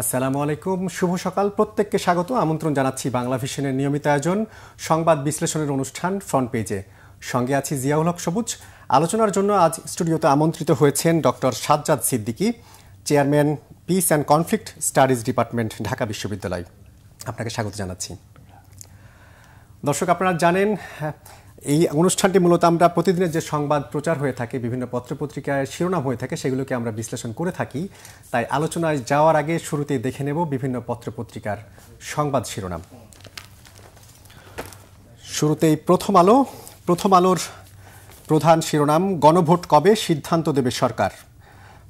আসসালামু আলাইকুম, শুভ সকাল। প্রত্যেককে স্বাগত, আমন্ত্রণ জানাচ্ছি বাংলা ভিশনের নিয়মিত আয়োজন সংবাদ বিশ্লেষণের অনুষ্ঠান ফ্রন্ট পেজে। সঙ্গে আছি জিয়াউল হক সবুজ। আলোচনার জন্য আজ স্টুডিওতে আমন্ত্রিত হয়েছেন doctor Sajjad Siddiqui, chairman piece and conflict studies department, Dhaka বিশ্ববিদ্যালয়। আপনাকে স্বাগত জানাচ্ছি। দর্শক, আপনারা জানেন এই অনুষ্ঠানটি মূলত আমরা প্রতিদিনের যে সংবাদ প্রচার হয়ে থাকে, বিভিন্ন পত্রপত্রিকায় শিরোনাম হয়ে থাকে, সেগুলোকে আমরা বিশ্লেষণ করে থাকি। তাই আলোচনায় যাওয়ার আগে শুরুতেই দেখে নেব বিভিন্ন পত্রপত্রিকার সংবাদ শিরোনাম। শুরুতেই প্রথম আলোর প্রধান শিরোনাম, গণভোট কবে, সিদ্ধান্ত দেবে সরকার।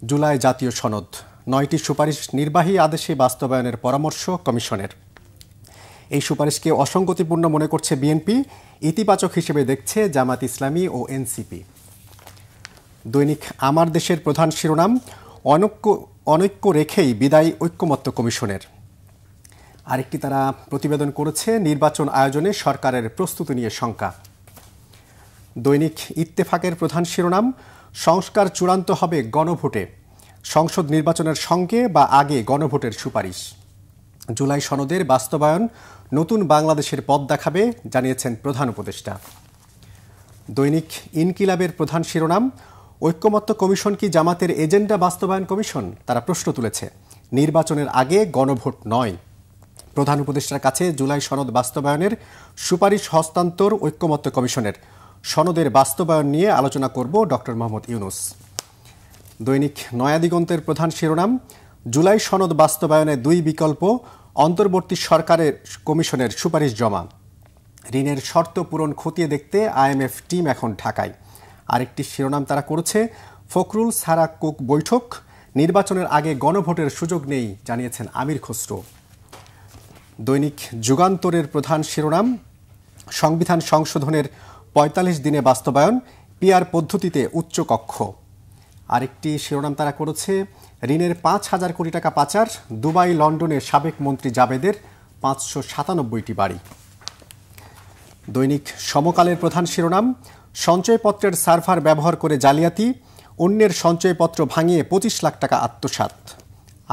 জুলাই জাতীয় সনদ, 9টি সুপারিশ নির্বাহী আদেশে বাস্তবায়নের পরামর্শ কমিশনের। এই সুপারিশকে অসঙ্গতিপূর্ণ মনে করছে বিএনপি, ইতিবাচক হিসেবে দেখছে জামাত ইসলামী ও এনসিপি। দৈনিক আমার দেশের প্রধান শিরোনাম, অনৈক্য রেখেই বিদায় ঐক্যমত্য কমিশনের। আরেকটি তারা প্রতিবেদন করেছে, নির্বাচন আয়োজনে সরকারের প্রস্তুতি নিয়ে শঙ্কা। দৈনিক ইত্তেফাকের প্রধান শিরোনাম, সংস্কার চূড়ান্ত হবে গণভোটে, সংসদ নির্বাচনের সঙ্গে বা আগে গণভোটের সুপারিশ। জুলাই সনদের বাস্তবায়ন নতুন বাংলাদেশের পথ দেখাবে, জানিয়েছেন প্রধান উপদেষ্টা। দৈনিক ইনকিলাবের প্রধান শিরোনাম, ঐক্যমত্য কমিশন কি জামাতের এজেন্ডা বাস্তবায়ন কমিশন? তারা প্রশ্ন তুলেছে, নির্বাচনের আগে গণভোট নয়। প্রধান উপদেষ্টার কাছে জুলাই সনদ বাস্তবায়নের সুপারিশ হস্তান্তর ঐক্যমত্য কমিশনের। সনদের বাস্তবায়ন নিয়ে আলোচনা করব ডক্টর মোহাম্মদ ইউনুস। দৈনিক নয়াদিগন্তের প্রধান শিরোনাম, জুলাই সনদ বাস্তবায়নে 2 বিকল্প, অন্তর্বর্তী সরকারের কমিশনের সুপারিশ জমা। ঋণের শর্ত পূরণ খতিয়ে দেখতে আইএমএফ টিম এখন ঢাকায়। আরেকটি শিরোনাম তারা করেছে, ফখরুল সারা কুক বৈঠক, নির্বাচনের আগে গণভোটের সুযোগ নেই, জানিয়েছেন আমির খসরু। দৈনিক যুগান্তরের প্রধান শিরোনাম, সংবিধান সংশোধনের 45 দিনে বাস্তবায়ন, পিআর পদ্ধতিতে উচ্চকক্ষ। আরেকটি শিরোনাম তারা করেছে, ঋণের 5,000 কোটি টাকা পাচার, দুবাই লন্ডনে সাবেক মন্ত্রী জাবেদের 597টি বাড়ি। দৈনিক সমকালের প্রধান শিরোনাম, সঞ্চয়পত্রের সার্ভার ব্যবহার করে জালিয়াতি, অন্যের সঞ্চয়পত্র ভাঙিয়ে 25 লাখ টাকা আত্মসাৎ।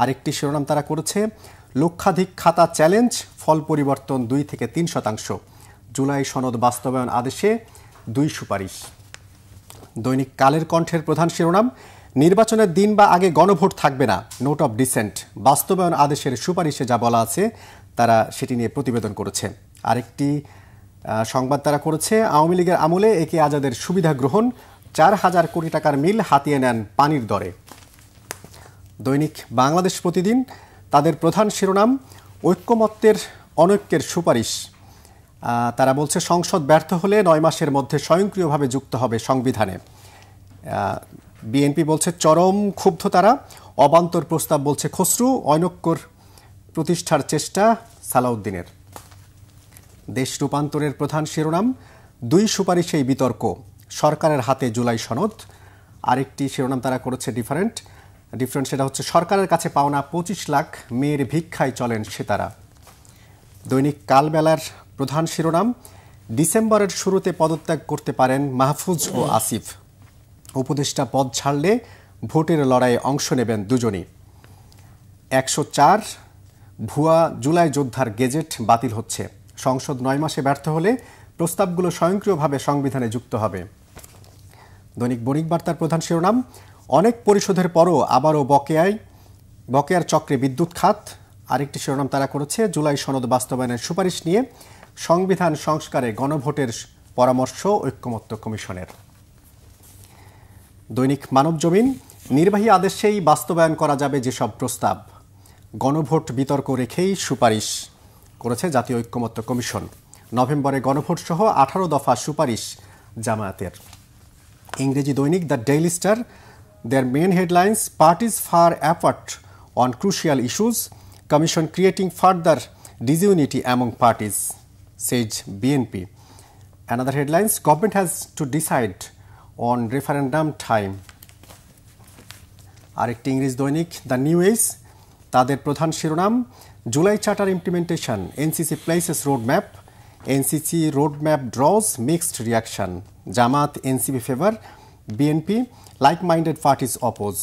আরেকটি শিরোনাম তারা করেছে, লক্ষাধিক খাতা চ্যালেঞ্জ, ফল পরিবর্তন 2 থেকে 3%। জুলাই সনদ বাস্তবায়ন আদেশে 2 সুপারিশ। দৈনিক কালের কণ্ঠের প্রধান শিরোনাম, নির্বাচনের দিন বা আগে গণভোট থাকবে না, নোট অব ডিসেন্ট, বাস্তবায়ন আদেশের সুপারিশে যা বলা আছে তারা সেটি নিয়ে প্রতিবেদন করেছে। আরেকটি সংবাদ তারা করেছে, আওয়ামী লীগের আমলে একে আজাদের সুবিধা গ্রহণ, 4,000 কোটি টাকার মিল হাতিয়ে নেন পানির দরে। দৈনিক বাংলাদেশ প্রতিদিন তাদের প্রধান শিরোনাম, ঐক্যমত্যের অনৈক্যের সুপারিশ। তারা বলছে, সংসদ ব্যর্থ হলে 9 মাসের মধ্যে স্বয়ংক্রিয়ভাবে যুক্ত হবে সংবিধানে। বিএনপি বলছে চরম ক্ষুব্ধ তারা, অবান্তর প্রস্তাব বলছে খসরু, অনৈক্যর প্রতিষ্ঠার চেষ্টা সালাউদ্দিনের। দেশ রূপান্তরের প্রধান শিরোনাম, 2 সুপারিশেই বিতর্ক, সরকারের হাতে জুলাই সনদ। আরেকটি শিরোনাম তারা করেছে ডিফারেন্ট, সেটা হচ্ছে, সরকারের কাছে পাওনা 25 লাখ, মেয়ের ভিক্ষায় চলেন সেতারা। দৈনিক কালবেলার প্রধান শিরোনাম, ডিসেম্বরের শুরুতে পদত্যাগ করতে পারেন মাহফুজ ও আসিফ, উপদেষ্টা পদ ছাড়লে ভোটের লড়াইয়ে অংশ নেবেন দুজনই। 104 ভুয়া জুলাই যোদ্ধার গেজেট বাতিল হচ্ছে, সংসদ 9 মাসে ব্যর্থ হলে প্রস্তাবগুলো স্বয়ংক্রিয়ভাবে সংবিধানে যুক্ত হবে। দৈনিক বণিক বার্তার প্রধান শিরোনাম, অনেক পরিশোধের পরও আবারও বকেয়ার চক্রে বিদ্যুৎ খাত। আরেকটি শিরোনাম তারা করেছে, জুলাই সনদ বাস্তবায়নের সুপারিশ নিয়ে সংবিধান সংস্কারে গণভোটের পরামর্শ ঐক্যমত্য কমিশনের। দৈনিক মানবজমিন, নির্বাহী আদেশেই বাস্তবায়ন করা যাবে যেসব প্রস্তাব, গণভোট বিতর্ক রেখেই সুপারিশ করেছে জাতীয় ঐক্যমত্য কমিশন। নভেম্বরে গণভোট সহ 18 দফা সুপারিশ জামায়াতের। ইংরেজি দৈনিক the Daily Star, their main headlines, parties far apart on crucial issues, commission creating further disunity among parties, says BNP. Another headlines, government has to decide on referendum time. আরেকটি ইংরেজ দৈনিক দ্য নিউ এজ, তাদের প্রধান শিরোনাম, July charter implementation, NCC places roadmap, NCC roadmap draws mixed reaction, Jamaat NCP favour, BNP like minded parties oppose.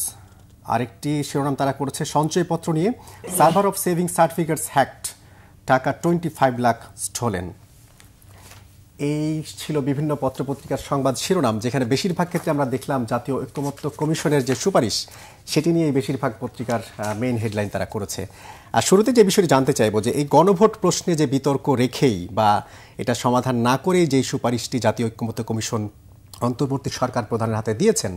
আরেকটি শিরোনাম তারা করেছে সঞ্চয়পত্র নিয়ে server of saving certificates hacked, টাকা 25 লাখ স্টোলেন। এই ছিল বিভিন্ন পত্রপত্রিকার সংবাদ শিরোনাম, যেখানে বেশিরভাগ ক্ষেত্রে আমরা দেখলাম জাতীয় ঐক্যমত্য কমিশনের যে সুপারিশ সেটি নিয়ে বেশিরভাগ পত্রিকার মেইন হেডলাইন তারা করেছে। আর শুরুতে যে বিষয়টি জানতে চাইব যে এই গণভোট প্রশ্নে যে বিতর্ক রেখেই বা এটা সমাধান না করেই যে সুপারিশটি জাতীয় ঐক্যমত্য কমিশন অন্তর্বর্তী সরকার প্রধানের হাতে দিয়েছেন,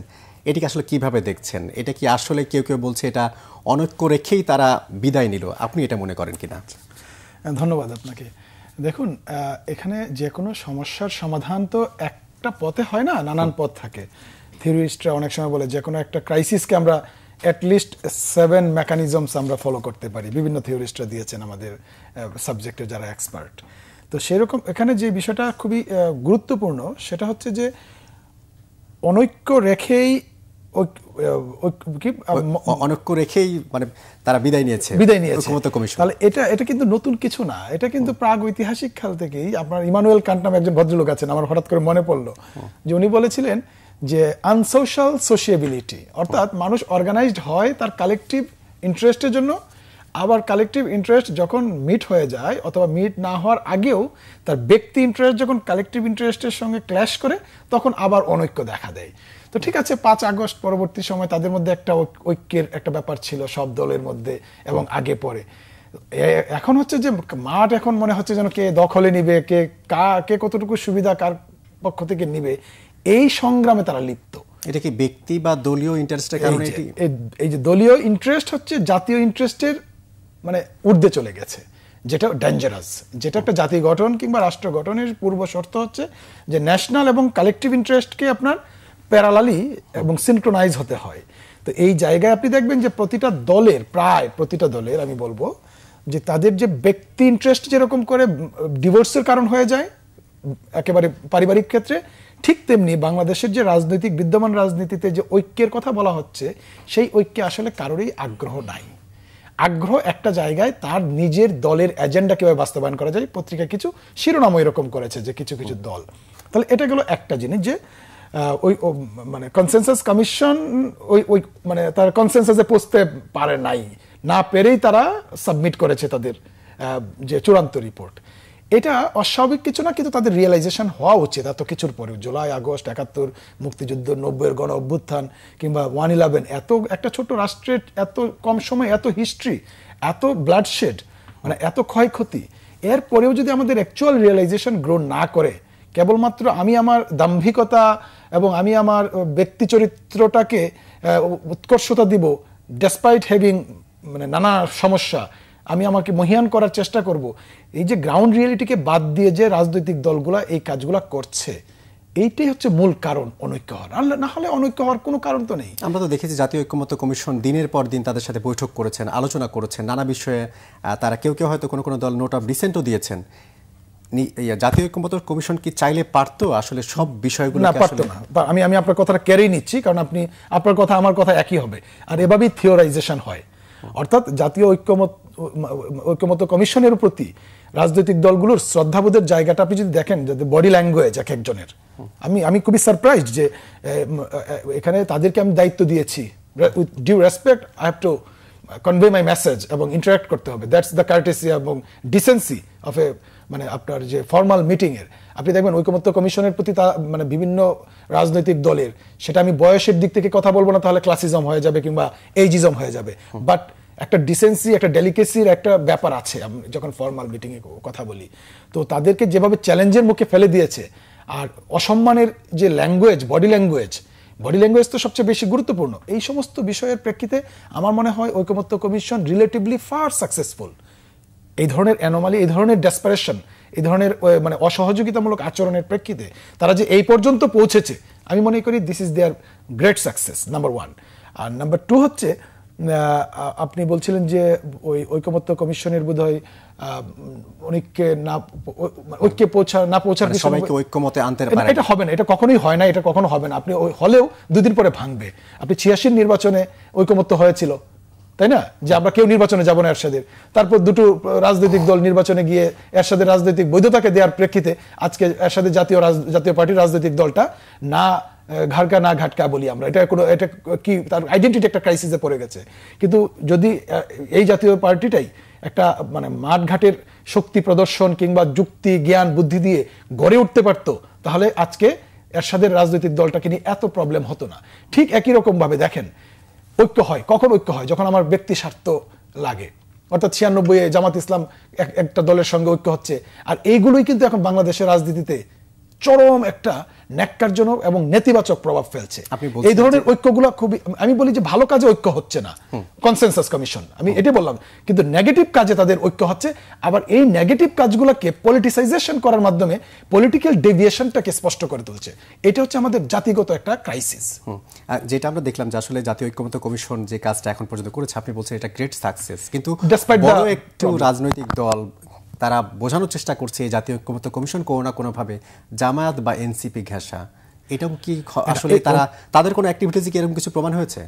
এটিকে আসলে কিভাবে দেখছেন? এটা কি আসলে কেউ কেউ বলছে এটা অনৈক্য রেখেই তারা বিদায় নিল, আপনি এটা মনে করেন কিনা? ধন্যবাদ আপনাকে। দেখুন, এখানে যে কোনো সমস্যার সমাধান তো একটা পথে হয় না, নানান পথ থাকে। থিওরিস্টরা অনেক সময় বলে যে কোনো একটা ক্রাইসিসকে আমরা অ্যাটলিস্ট 7 মেকানিজমস আমরা ফলো করতে পারি। বিভিন্ন থিওরিস্টরা দিয়েছেন আমাদের সাবজেক্টে যারা এক্সপার্ট। তো সেরকম এখানে যে বিষয়টা খুবই গুরুত্বপূর্ণ সেটা হচ্ছে যে অনৈক্য রেখেই অনৈক্য রেখেই মানে তারা বিদায় নিয়েছে ঐক্যমত্য কমিশন। তাহলে এটা কিন্তু নতুন কিছু না, এটা কিন্তু প্রাগ ঐতিহাসিক কাল থেকেই। আপনার ইমানুয়েল কান্ট নামে একজন ভদ্রলোক আছেন, আমার হঠাৎ করে মনে পড়লো যে উনি বলেছিলেন যে আনসোশ্যাল সোশিয়েবিলিটি, অর্থাৎ মানুষ অর্গানাইজড হয় তার কালেকটিভ ইন্টারেস্টের জন্য, আবার কালেকটিভ ইন্টারেস্ট যখন মিট হয়ে যায় অথবা মিট না হওয়ার আগেও তার ব্যক্তি ইন্টারেস্ট যখন কালেকটিভ ইন্টারেস্টের সঙ্গে ক্ল্যাশ করে তখন আবার অনৈক্য দেখা দেয়। তো ঠিক আছে, 5 আগস্ট পরবর্তী সময় তাদের মধ্যে একটা ঐক্যের একটা ব্যাপার ছিল সব দলের মধ্যে এবং আগে পরে। এখন হচ্ছে যে মাঠ এখন মনে হচ্ছে যেন কে দখলে নিবে, কে কতটুকু সুবিধা কার পক্ষ থেকে নিবে, এই সংগ্রামে তারা লিপ্ত। এটা কি ব্যক্তি বা দলীয় ইন্টারেস্টের কারণে? এই যে দলীয় ইন্টারেস্ট হচ্ছে জাতীয় ইন্টারেস্টের মানে ঊর্ধ্বে চলে গেছে, যেটা ডেঞ্জারাস। যেটা একটা জাতি গঠন কিংবা রাষ্ট্র গঠনের পূর্ব শর্ত হচ্ছে যে ন্যাশনাল এবং কালেকটিভ ইন্টারেস্টকে আপনার প্যারালালি এবং সিনক্রোনাইজ হতে হয়। তো এই জায়গায় আপনি দেখবেন যে প্রায় প্রতিটা দলের আমি বলবো যে তাদের যে ব্যক্তি ইন্টারেস্ট যেরকম করে ডিভোর্সের কারণ হয়ে যায় একেবারে পারিবারিক ক্ষেত্রে, ঠিক তেমনি বাংলাদেশের যে বিদ্যমান রাজনীতিতে যে ঐক্যের কথা বলা হচ্ছে সেই ঐক্যে আসলে কারোরই আগ্রহ নাই। আগ্রহ একটা জায়গায় তার নিজের দলের এজেন্ডা কিভাবে বাস্তবায়ন করা যায়। পত্রিকা কিছু শিরোনাম এরকম করেছে যে কিছু কিছু দল। তাহলে এটা গেল একটা জিনিস যে ওই মানে কনসেনসাস কমিশন ওই মানে তার কনসেনসাসে পৌঁছতে পারে নাই, না পেরেই তারা সাবমিট করেছে তাদের যে চূড়ান্ত রিপোর্ট। এটা অস্বাভাবিক কিছু না, কিন্তু তাদের রিয়েলাইজেশন হওয়া উচিত এত কিছুর পরে। জুলাই, আগস্ট, 71, মুক্তিযুদ্ধ, 90-এর গণ অভ্যুত্থান কিংবা 1/11, এত একটা ছোট রাষ্ট্রের এত কম সময় এত হিস্ট্রি, এত ব্লাডশেড, মানে এত ক্ষয়ক্ষতি, এর পরেও যদি আমাদের অ্যাকচুয়াল রিয়েলাইজেশন গ্রো না করে কেবলমাত্র আমি আমার দাম্ভিকতা এবং আমি আমার ব্যক্তি চরিত্রটাকে উৎকর্ষতা দিব ডেসপাইট হ্যাভিং মানে নানা সমস্যা, আমি আমাকে মহিয়ান করার চেষ্টা করব, এই যে গ্রাউন্ড রিয়েলিটিকে বাদ দিয়ে যে রাজনৈতিক দলগুলা এই কাজগুলা করছে, এইটাই হচ্ছে মূল কারণ অনৈক্য হওয়ার। না হলে অনৈক্য হওয়ার কোনো কারণ তো নেই। আমরা তো দেখেছি জাতীয় ঐক্যমত্য কমিশন দিনের পর দিন তাদের সাথে বৈঠক করেছেন, আলোচনা করেছেন নানা বিষয়ে। তারা কেউ হয়তো কোনো দল নোট অফ ডিসেন্টও দিয়েছেন। জাতীয় ঐক্যমত্য কমিশন কি চাইলে পারতো আসলে সব বিষয়গুলো? না, পারতো না। আমি আপনার কথাটা কেড়েই নিচ্ছি, কারণ আপনার কথা আমার কথা একই হবে, আর এভাবেই থিওরাইজেশন হয়। অর্থাৎ জাতীয় ঐক্যমত্য কমিশনের প্রতি রাজনৈতিক দলগুলোর শ্রদ্ধাবোধের জায়গাটা আপনি যদি দেখেন, যাদের বডি ল্যাঙ্গুয়েজ এক একজনের, আমি খুবই সারপ্রাইজড যে এখানে তাদেরকে আমি দায়িত্ব দিয়েছি, with due respect I have to convey my message এবং ইন্টারাক্ট করতে হবে। দ্যাটস দ্য কার্টেসি এবং ডিসেন্সি অফ এ মানে আপনার যে ফর্মাল মিটিংয়ের। আপনি দেখবেন ঐকমত্য কমিশনের প্রতি মানে বিভিন্ন রাজনৈতিক দলের, সেটা আমি বয়সের দিক থেকে কথা বলবো না, তাহলে ক্লাসিজম হয়ে যাবে কিংবা এইজিজম হয়ে যাবে, বাট একটা ডিসেন্সি একটা ডেলিকেসির একটা ব্যাপার আছে যখন ফর্মাল মিটিংয়ে কথা বলি। তো তাদেরকে যেভাবে চ্যালেঞ্জের মুখে ফেলে দিয়েছে, আর অসম্মানের যে ল্যাঙ্গুয়েজ, বডি ল্যাঙ্গুয়েজ তো সবচেয়ে বেশি গুরুত্বপূর্ণ। এই সমস্ত বিষয়ের প্রেক্ষিতে আমার মনে হয় ঐকমত্য কমিশন রিলেটিভলি ফার সাকসেসফুল। এই ধরনের অ্যানোমালি, এই ধরনের ডেসপারেশন, এই ধরনের মানে অসহযোগিতামূলক আচরণের প্রেক্ষিতে তারা যে এই পর্যন্ত পৌঁছেছে, আমি মনে করি this is their great success, number 1। আর নাম্বার 2 হচ্ছে, আপনি বলছিলেন যে ওই ঐকমত্য কমিশনের বোধহয় অনেককে ঐক্যে না পৌঁছার সবাইকে ঐক্যমতে আনতে পারে, এটা হবে না, এটা কখনোই হয় না, এটা কখনো হবে না। আপনি হলেও 2 দিন পরে ভাঙবে। আপনি 86 নির্বাচনে ঐকমত্য হয়েছিল, তাই না, যে আমরা কেউ নির্বাচনে যাব না এরশাদের। তারপর 2টো রাজনৈতিক দল নির্বাচনে গিয়ে এরশাদের রাজনৈতিক বৈধতাকে দেওয়ার প্রেক্ষিতে আজকে এরশাদের জাতীয় পার্টির রাজনৈতিক দলটা না ঘাটকা না ঘাটকা বলি আমরা, এটা কি তার আইডেন্টিটি একটা ক্রাইসিসে পড়ে গেছে। কিন্তু যদি এই জাতীয় পার্টিটাই একটা মানে মাঠঘাটের শক্তি প্রদর্শন কিংবা যুক্তি জ্ঞান বুদ্ধি দিয়ে গড়ে উঠতে পারতো, তাহলে আজকে এরশাদের রাজনৈতিক দলটাকে নিয়ে এত প্রবলেম হতো না। ঠিক একই রকম ভাবে দেখেন, ঐক্য হয় কখন? ঐক্য হয় যখন আমার ব্যক্তি স্বার্থ লাগে। অর্থাৎ 96-এ জামাত ইসলাম একটা দলের সঙ্গে ঐক্য হচ্ছে, আর এইগুলোই কিন্তু এখন বাংলাদেশের রাজনীতিতে চরম একটা ন্যাক্কারজনক এবং নেতিবাচক প্রভাব ফেলছে। এই ধরনের ঐক্যগুলো খুবই, আমি বলি যে ভালো কাজে ঐক্য হচ্ছে না, কনসেনসাস কমিশন, আমি এটাই বললাম, কিন্তু নেগেটিভ কাজে তাদের ঐক্য হচ্ছে। আবার এই নেগেটিভ কাজগুলোকে পলিটিসাইজেশন করার মাধ্যমে পলিটিক্যাল ডেভিয়েশনটাকে স্পষ্ট করে তুলছে। এটা হচ্ছে আমাদের জাতিগত একটা ক্রাইসিস। যেটা আমরা দেখলাম যে আসলে জাতীয় ঐক্যমত্য কমিশন যে কাজটা এখন পর্যন্ত করেছে, আপনি বলছেন এটা গ্রেট সাকসেস, কিন্তু বড় একটু রাজনৈতিক দল তারা বোঝানোর চেষ্টা করছে এই জাতীয় ঐক্যমত্য কমিশন কোনো না কোনোভাবে জামায়াত বা এনসিপি ঘেঁষা। এটাও কি আসলে তাদের কোনো অ্যাক্টিভিটিজ কি এরকম কিছু প্রমাণ হয়েছে?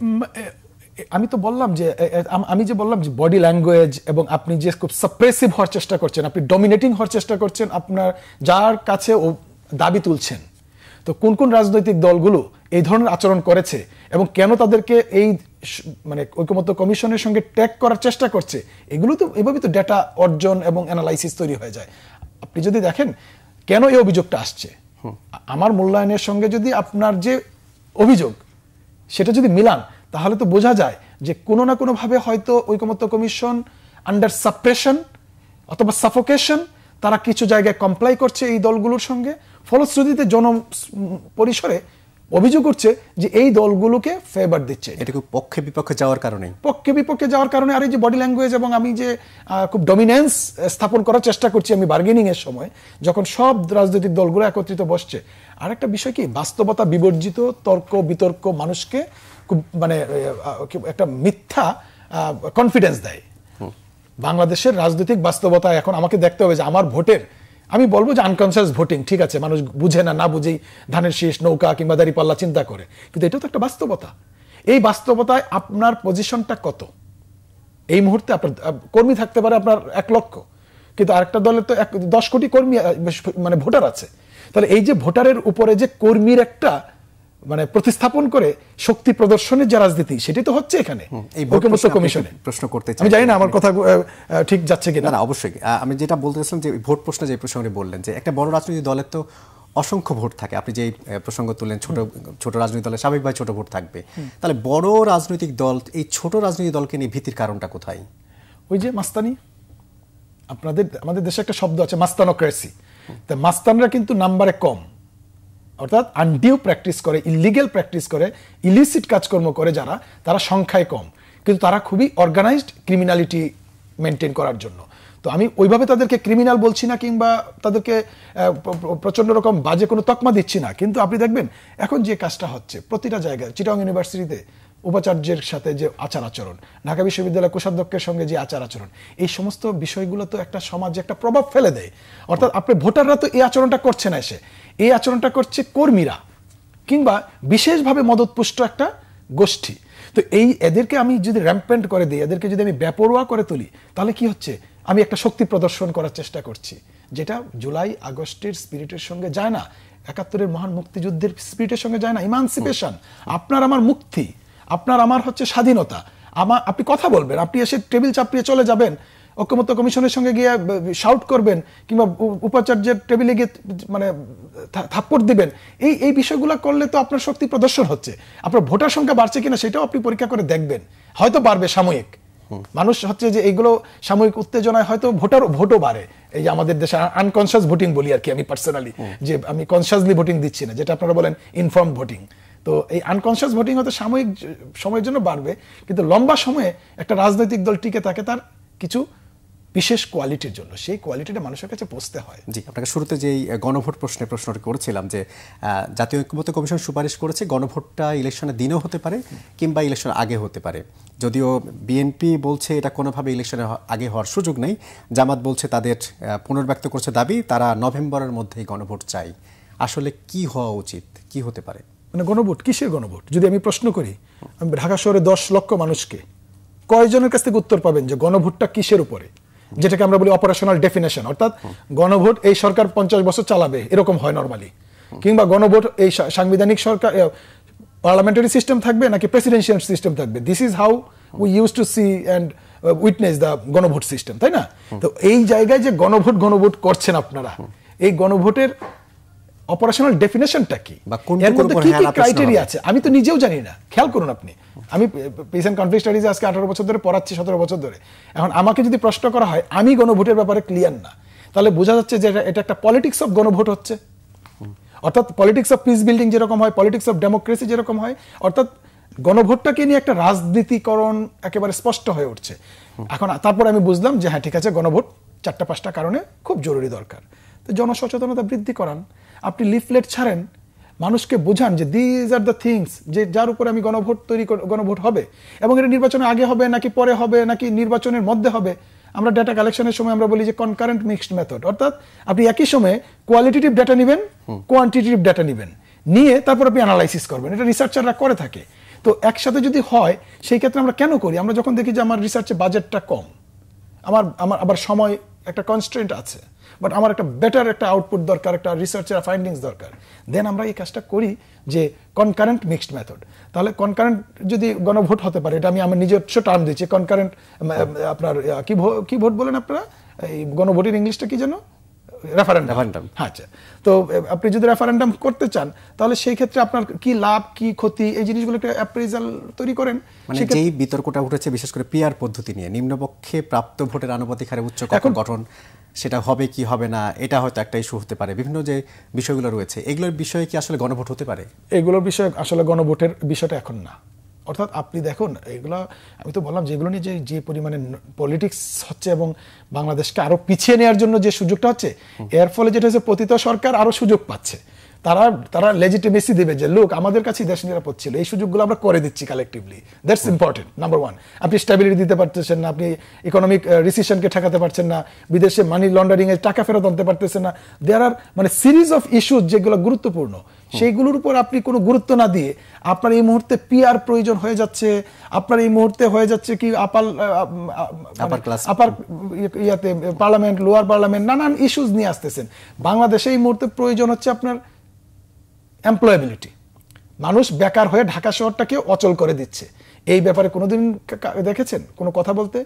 আমি তো বললাম যে বডি ল্যাঙ্গুয়েজ এবং আপনি যে খুব সাপ্রেসিভ হওয়ার চেষ্টা করছেন, আপনি ডমিনেটিং হওয়ার চেষ্টা করছেন, আপনার যার কাছে দাবি তুলছেন। তো কোন কোন রাজনৈতিক দলগুলো এই ধরনের আচরণ করেছে এবং কেন তাদেরকে এই মানে ঐকমত্য কমিশনের সঙ্গে ট্যাগ করার চেষ্টা করছে, এগুলো তো এভাবে তো ডেটা অর্জন এবং অ্যানালাইসিস তৈরি হয়ে যায়। আপনি যদি দেখেন কেন এই অভিযোগটা আসছে, আমার মূল্যায়নের সঙ্গে যদি আপনার যে অভিযোগ সেটা যদি মিলান, তাহলে তো বোঝা যায় যে কোনো না কোনোভাবে হয়তো ঐকমত্য কমিশন আন্ডার সাপ্রেশন অথবা সাফোকেশন তারা কিছু জায়গায় কমপ্লাই করছে এই দলগুলোর সঙ্গে। ফলশ্রুতিতে জন পরিসরে অভিযোগ করছে যে এই দলগুলোকে ফেভার দিচ্ছে। এটা কি পক্ষে বিপক্ষে যাওয়ার কারণে আর এই যে বডি ল্যাঙ্গুয়েজ এবং আমি যে খুব ডমিনেন্স স্থাপন করার চেষ্টা করছি আমি বার্গেনিং এর সময়, যখন সব রাজনৈতিক দলগুলো একত্রিত বসছে। আর একটা বিষয় কি, বাস্তবতা বিবর্জিত তর্ক বিতর্ক মানুষকে খুব মানে একটা মিথ্যা কনফিডেন্স দেয়। বাংলাদেশের রাজনৈতিক বাস্তবতা এখন আমাকে দেখতে হবে যে আমার ভোটের, আমি বলবো যে আনকনসিয়াস ভোটিং, ঠিক আছে, মানুষ বুঝে না বুঝেই ধানের শীষ নৌকা কিংবা দাঁড়িপাল্লা চিন্তা করে, কিন্তু এটা তো একটা বাস্তবতা। এই বাস্তবতায় আপনার পজিশনটা কত? এই মুহূর্তে আপনার কর্মী থাকতে পারে আপনার 1 লক্ষ, কিন্তু আরেকটা দলের তো 10 কোটি কর্মী মানে ভোটার আছে। তাহলে এই যে ভোটারের উপরে যে কর্মীর একটা মানে প্রতিস্থাপন করে শক্তি প্রদর্শনের যে রাজনীতি, সেটাই তো হচ্ছে এখানে ঐকমত্য কমিশনে। প্রশ্ন করতে চাই, আমি জানি না আমার কথা ঠিক যাচ্ছে কিনা। না, অবশ্যই। আমি যেটা বলতেছিলাম যে ভোট প্রশ্ন যে প্রসঙ্গে বললেন যে একটা বড় রাজনৈতিক দলের তো অসংখ্য ভোট থাকে, আপনি যে প্রসঙ্গ তুললেন ছোট রাজনৈতিক দলের স্বাভাবিকভাবে ছোট ভোট থাকবে, তাহলে বড় রাজনৈতিক দল এই ছোট রাজনৈতিক দলকে নিয়ে ভীতির কারণটা কোথায়? ওই যে মাস্তানি, আমাদের দেশে একটা শব্দ আছে মাস্তানোক্রেসি। তা মাস্তানরা কিন্তু নাম্বারে কম, অর্থাৎ আনডিউ প্র্যাকটিস করে, ইলিগেল প্র্যাকটিস করে, ইলিসিট কাজকর্ম করে যারা, তারা সংখ্যায় কম, কিন্তু তারা খুবই অর্গানাইজড ক্রিমিনালিটি মেনটেন করার জন্য। তো আমি ওইভাবে তাদেরকে ক্রিমিনাল বলছি না কিংবা তাদেরকে প্রচন্ড রকম বাজে কোনো তকমা দিচ্ছি না, কিন্তু আপনি দেখবেন এখন যে কাজটা হচ্ছে প্রতিটা জায়গায়, চিটাগং ইউনিভার্সিটিতে উপাচার্যের সাথে যে আচার আচরণ, ঢাকা বিশ্ববিদ্যালয় কোষাধ্যক্ষের সঙ্গে যে আচার আচরণ, এই সমস্ত বিষয়গুলো তো একটা সমাজে একটা প্রভাব ফেলে দেয়। অর্থাৎ আপনি ভোটাররা তো এই আচরণটা করছে না, এই আচরণটা করছে কর্মীরা কিংবা বিশেষভাবে মদতপুষ্ট একটা গোষ্ঠী। তো এদেরকে আমি যদি র্যাম্পেন্ট করে দিই, এদেরকে যদি আমি বেপরোয়া করে তুলি, তাহলে কি হচ্ছে, আমি একটা শক্তি প্রদর্শন করার চেষ্টা করছি, যেটা জুলাই আগস্টের স্পিরিটের সঙ্গে যায় না, 71-এর মহান মুক্তিযুদ্ধের স্পিরিটের সঙ্গে যায় না। ইমানসিপেশন, আপনার আমার মুক্তি, আপনার আমার হচ্ছে স্বাধীনতা। আপনি কথা বলবেন, আপনি এসে টেবিল চাপড়িয়ে চলে যাবেন, ঐকমত্য কমিশনের সঙ্গে গিয়ে শাউট করবেন কিংবা উপাচার্যের টেবিলে গিয়ে মানে থাপ্পড় দিবেন, এই বিষয়গুলো করলে তো আপনার শক্তি প্রদর্শন হচ্ছে। আপনার ভোটার সংখ্যা বাড়ছে কিনা সেটাও আপনি পরীক্ষা করে দেখবেন, হয়তো বাড়বে সাময়িক। মানুষ হচ্ছে যে এইগুলো সাময়িক উত্তেজনায় হয়তো ভোটও বাড়ে। এই যে আমাদের দেশে আনকনসিয়াস ভোটিং বলি আর কি, আমি পার্সোনালি, যে আমি কনসিয়াসলি ভোটিং দিচ্ছি না, যেটা আপনারা বলেন ইনফর্ম ভোটিং। তো এই আনকনসিয়াস ভোটিং হয়তো সাময়িক সময়ের জন্য বাড়বে, কিন্তু লম্বা সময়ে একটা রাজনৈতিক দল টিকে থাকে তার কিছু বিশেষ কোয়ালিটির জন্য, সেই কোয়ালিটিটা মানুষের কাছে পৌঁছতে হয়। জি, আপনাকে শুরুতে যেই গণভোট প্রশ্নটা করেছিলাম যে জাতীয় ঐক্যমত্য কমিশন সুপারিশ করেছে গণভোটটা ইলেকশনের দিনেও হতে পারে কিংবা ইলেকশনের আগে হতে পারে। যদিও বিএনপি বলছে এটা কোনোভাবে ইলেকশনের আগে হওয়ার সুযোগ নেই, জামাত বলছে তাদের পুনর্ব্যক্ত করছে দাবি তারা নভেম্বরের মধ্যেই গণভোট চাই। আসলে কি হওয়া উচিত, কি হতে পারে? মানে গণভোট, কিসের গণভোট? যদি আমি প্রশ্ন করি, ঢাকা শহরে 10 লক্ষ মানুষকে, কয়জনের কাছ থেকে উত্তর পাবেন যে গণভোটটা কিসের উপরে, যেটাকে আমরা বলি অপারেশনাল ডেফিনেশন, অর্থাৎ গণভোট এই সরকার 50 বছর চালাবে এরকম হয় নরমালি। কিংবা গণভোট এই সাংবিধানিক সরকার পার্লামেন্টারি সিস্টেম থাকবে নাকি প্রেসিডেন্সিয়াল সিস্টেম থাকবে, this is how we use to see and witness the গণভোট সিস্টেম, তাই না? তো এই জায়গায় যে গণভোট করছেন আপনারা, এই গণভোটের অপারেশনাল ডেফিনেশনটা কি, এর মধ্যে কি কি ক্রাইটেরিয়া আছে আমি তো নিজেও জানি না। খেয়াল করুন আপনি, আমি পিস এন্ড কনফ্লিক্ট স্টাডিজ আজকে 18 বছর ধরে পড়াচ্ছি, 17 বছর ধরে। এখন আমাকে যদি প্রশ্ন করা হয় আমি গণভোটের ব্যাপারে ক্লিয়ার না, তাহলে বোঝা যাচ্ছে যে এটা একটা পলিটিক্স অফ গণভোট হচ্ছে। অর্থাৎ পলিটিক্স অফ পিস বিল্ডিং যেরকম হয়, পলিটিক্স অফ ডেমোক্রেসি যেরকম হয়, অর্থাৎ গণভোটটাকে নিয়ে একটা রাজনীতিকরণ একেবারে স্পষ্ট হয়ে উঠছে। এখন তারপর আমি বুঝলাম যে হ্যাঁ ঠিক আছে, গণভোট 4-5টা কারণে খুব জরুরি দরকার। তো জনসচেতনতা বৃদ্ধি করান, আপনি লিফলেট ছাড়েন, মানুষকে বোঝান যে দিজ আর দ্য থিংস যে যার উপরে আমি গণভোট হবে, এবং এটা নির্বাচনের আগে হবে নাকি পরে হবে নাকি নির্বাচনের মধ্যে হবে। আমরা ডেটা কালেকশনের সময় আমরা বলি যে কনকারেন্ট মিক্সড মেথড, অর্থাৎ আপনি একই সময়ে কোয়ালিটেটিভ ডেটা নেবেন, কোয়ান্টিটেটিভ ডেটা নেবেন, নিয়ে তারপর আপনি অ্যানালাইসিস করবেন। এটা রিসার্চাররা করে থাকে। তো একসাথে যদি হয়, সেই ক্ষেত্রে আমরা কেন করি? আমরা যখন দেখি যে আমার রিসার্চে বাজেটটা কম, আমার আবার সময় একটা কনস্ট্রেন্ট আছে, বাট আমার একটা বেটার একটা আউটপুট দরকার, একটা রিসার্চের ফাইন্ডিংস দরকার, দেন আমরা এই কাজটা করি যে কনকারেন্ট মিক্সড মেথড। তাহলে কনকারেন্ট যদি গণভোট হতে পারে, এটা আমি আমার নিজস্ব টার্ম দিচ্ছি, কনকারেন্ট আপনার কি ভোট বলেন আপনারা, এই গণভোটের ইংলিশটা কি যেন, রেফারেন্ডাম। আচ্ছা, তো আপনি যদি রেফারেন্ডাম করতে চান, তাহলে সেই ক্ষেত্রে আপনার কি লাভ কি ক্ষতি, এই জিনিসগুলো একটা অ্যাপ্রেজাল তৈরি করেন। মানে যেই বিতর্কটা উঠেছে বিশেষ করে পিআর পদ্ধতি নিয়ে, নিম্নপক্ষে প্রাপ্ত ভোটের আনুপাতিক হারে উচ্চ কক্ষ গঠন, সেটা হবে কি হবে না, এটা হয়তো একটা ইস্যু হতে পারে। বিভিন্ন যে বিষয়গুলো রয়েছে, এগুলোর বিষয়ে কি আসলে গণভোট হতে পারে? এগুলোর বিষয়ে আসলে গণভোটের বিষয়টা এখন না। অর্থাৎ আপনি দেখুন, এগুলো আমি তো বললাম যেগুলো নিয়ে যে পরিমাণে পলিটিক্স হচ্ছে এবং বাংলাদেশকে আরো পিছিয়ে নেওয়ার জন্য যে সুযোগটা হচ্ছে, এর ফলে যেটা হচ্ছে পতিত সরকার আরো সুযোগ পাচ্ছে। তারা লেজিটিমেসি দেবে যে লোক আমাদের কাছে দেশ নিরাপদ ছিল, এই সুযোগগুলো আমরা করে দিচ্ছি collectively. That's important, number one. আপনি স্টেবিলিটি দিতে পারতেছেন না, আপনি ইকোনমিক রিসেশনকে ঠেকাতে পারছেন না, বিদেশে মানি লন্ডারিং এর টাকা ফেরত আনতে পারতেছেন না। দেয়ার আর মানে সিরিজ অফ ইস্যুজ যেগুলো গুরুত্বপূর্ণ, সেইগুলোর উপর আপনি কোনো গুরুত্ব না দিয়ে আপনার এই মুহূর্তে পিআর প্রয়োজন হয়ে যাচ্ছে, আপনার এই মুহূর্তে হয়ে যাচ্ছে কি আপার ইয়াতে পার্লামেন্ট, লোয়ার পার্লামেন্ট, নানান ইস্যুজ নিয়ে আসতেছেন। বাংলাদেশে এই মুহূর্তে প্রয়োজন হচ্ছে আপনার এমপ্লয়াবিলিটি। মানুষ বেকার হয়ে ঢাকা শহরটাকে অচল করে দিচ্ছে। এই ব্যাপারে কোনোদিন দেখেছেন কোনো কথা বলতে?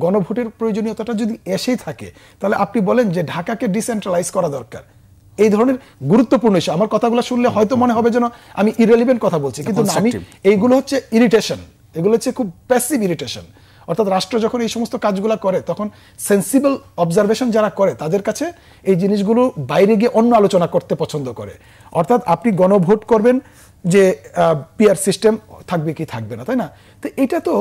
গণভোটের প্রয়োজনীয়তাটা যদি এসেই থাকে, তাহলে আপনি বলেন যে ঢাকাকে ডিসেন্ট্রালাইজ করা দরকার। এই ধরনের গুরুত্বপূর্ণ ইস্যু, আমার কথাগুলো শুনলে হয়তো মনে হবে যেন আমি ইরেলিভেন্ট কথা বলছি, কিন্তু আমি এইগুলো হচ্ছে ইরিটেশন, এগুলো হচ্ছে খুব প্যাসিভ ইরিটেশন। অর্থাৎ রাষ্ট্র যখন এই সমস্ত কাজগুলো করে, তখন সেন্সিবল অবজারভেশন যারা করে তাদের কাছে এই জিনিসগুলো বাইরে গিয়ে অন্য আলোচনা করতে পছন্দ করে। অর্থাৎ আপনি গণভোট করবেন যে পিআর সিস্টেম থাকবে কি থাকবে না, তাই না? তো এটা তো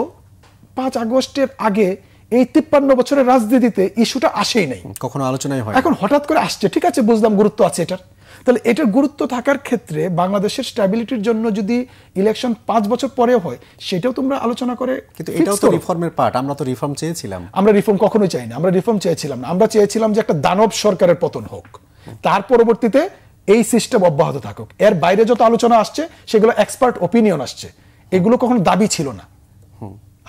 5 আগস্টের আগে এই 53 বছরের রাজনীতিতে ইস্যুটা আসেই নাই, কখনো আলোচনাই হয়। এখন হঠাৎ করে আসছে, ঠিক আছে বুঝলাম গুরুত্ব আছে এটার। তাহলে এটার গুরুত্ব থাকার ক্ষেত্রে বাংলাদেশের স্ট্যাবিলিটির জন্য যদি ইলেকশন 5 বছর পরেও হয়, সেটাও তোমরা আলোচনা করে। কিন্তু এটাও তো রিফর্মের পার্ট, আমরা তো রিফর্ম চেয়েছিলাম। আমরা রিফর্ম কখনোই চাই না, আমরা রিফর্ম চেয়েছিলাম না। আমরা চেয়েছিলাম যে একটা দানব সরকারের পতন হোক, তার পরবর্তীতে এই সিস্টেম অব্যাহত থাকুক। এর বাইরে যত আলোচনা আসছে সেগুলো এক্সপার্ট ওপিনিয়ন আসছে, এগুলো কখনো দাবি ছিল না।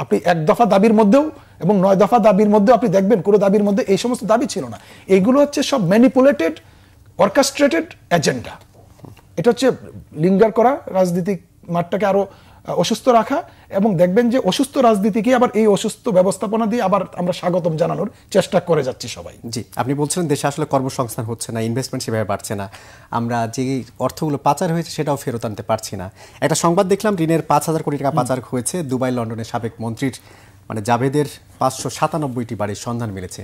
আপনি 1 দফা দাবির মধ্যেও এবং 9 দফা দাবির মধ্যেও আপনি দেখবেন কোনো দাবির মধ্যে এই সমস্ত দাবি ছিল না। এগুলো হচ্ছে সব ম্যানিপুলেটেড, অর্কেস্ট্রেটেড এজেন্ডা। এটা হচ্ছে লিঙ্গার করা, রাজনীতিক মাঠটাকে আরো অসুস্থ রাখা, এবং দেখবেন যে অসুস্থ রাজনীতিকে আবার এই অসুস্থ ব্যবস্থাপনা দিয়ে আবার আমরা স্বাগতম জানানোর চেষ্টা করে যাচ্ছি সবাই। জি, আপনি বলছিলেন দেশে আসলে কর্মসংস্থান হচ্ছে না, ইনভেস্টমেন্ট সেভাবে বাড়ছে না, আমরা যে অর্থগুলো পাচার হয়েছে সেটাও ফেরত আনতে পারছি না। একটা সংবাদ দেখলাম, ঋণের 5,000 কোটি টাকা পাচার হয়েছে। দুবাই লন্ডনের সাবেক মন্ত্রীর মানে জাভেদের 597টি বাড়ির সন্ধান মিলেছে।